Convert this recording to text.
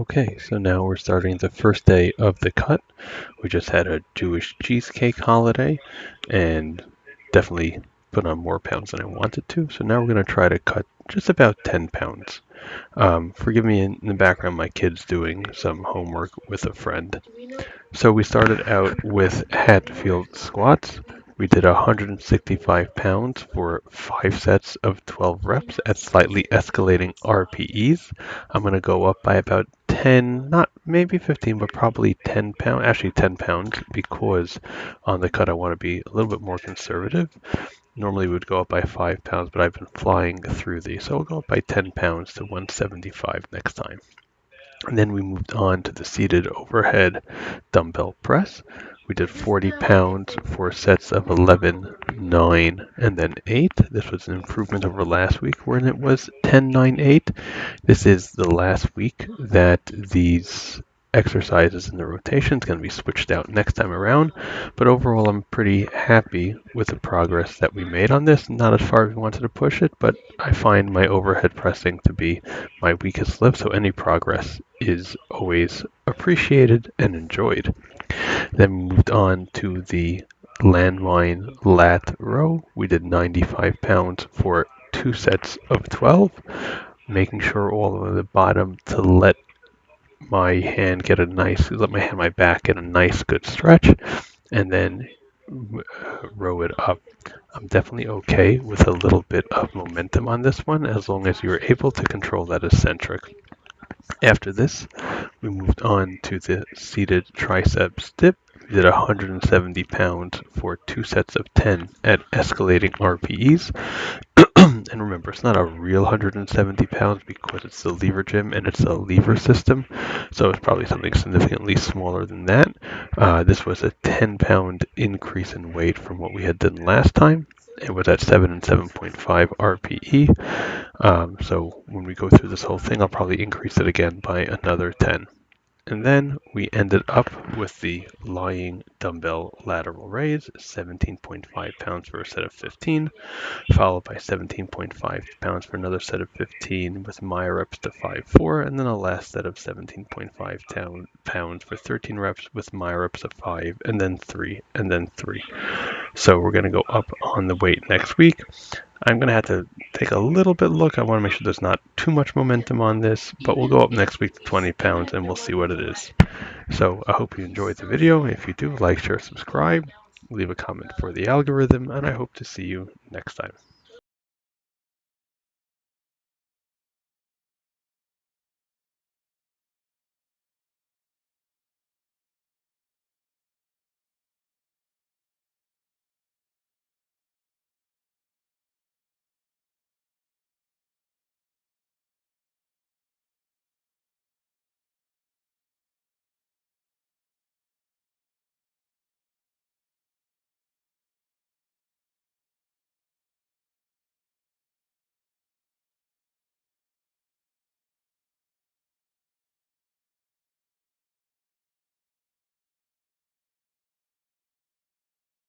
Okay, so now we're starting the first day of the cut. We just had a Jewish cheesecake holiday and definitely put on more pounds than I wanted to. So now we're going to try to cut just about 10 pounds. Forgive me in the background, my kid's doing some homework with a friend. So we started out with Hatfield squats. We did 165 pounds for 5 sets of 12 reps at slightly escalating RPEs. I'm going to go up by about 10, not maybe 15, but probably 10 pounds, actually 10 pounds, because on the cut I want to be a little bit more conservative. Normally we would go up by 5 pounds, but I've been flying through these. So we'll go up by 10 pounds to 175 next time. And then we moved on to the seated overhead dumbbell press. We did 40 pounds for sets of 11, 9, and then 8. This was an improvement over last week when it was 10, 9, 8. This is the last week that these exercises in the rotation is going to be switched out next time around. But overall, I'm pretty happy with the progress that we made on this. Not as far as we wanted to push it, but I find my overhead pressing to be my weakest lift, so any progress is always appreciated and enjoyed. Then we moved on to the landmine lat row. We did 95 pounds for 2 sets of 12, making sure all the way to the bottom to let my back get a nice good stretch, and then row it up. I'm definitely okay with a little bit of momentum on this one as long as you're able to control that eccentric. After this, we moved on to the seated triceps dip. We did 170 pounds for 2 sets of 10 at escalating RPEs. And remember, it's not a real 170 pounds because it's the lever gym and it's a lever system. So it's probably something significantly smaller than that. This was a 10-pound increase in weight from what we had done last time. It was at 7 and 7.5 RPE. So when we go through this whole thing, I'll probably increase it again by another 10. And then we ended up with the lying dumbbell lateral raise, 17.5 pounds for a set of 15, followed by 17.5 pounds for another set of 15 with myoreps to 5-4, and then a last set of 17.5 pounds for 13 reps with myoreps of 5, and then 3, and then 3. So we're going to go up on the weight next week. I'm going to have to take a little bit look. I want to make sure there's not too much momentum on this, but we'll go up next week to 20 pounds and we'll see what it is. So I hope you enjoyed the video. If you do, like, share, subscribe, leave a comment for the algorithm, and I hope to see you next time.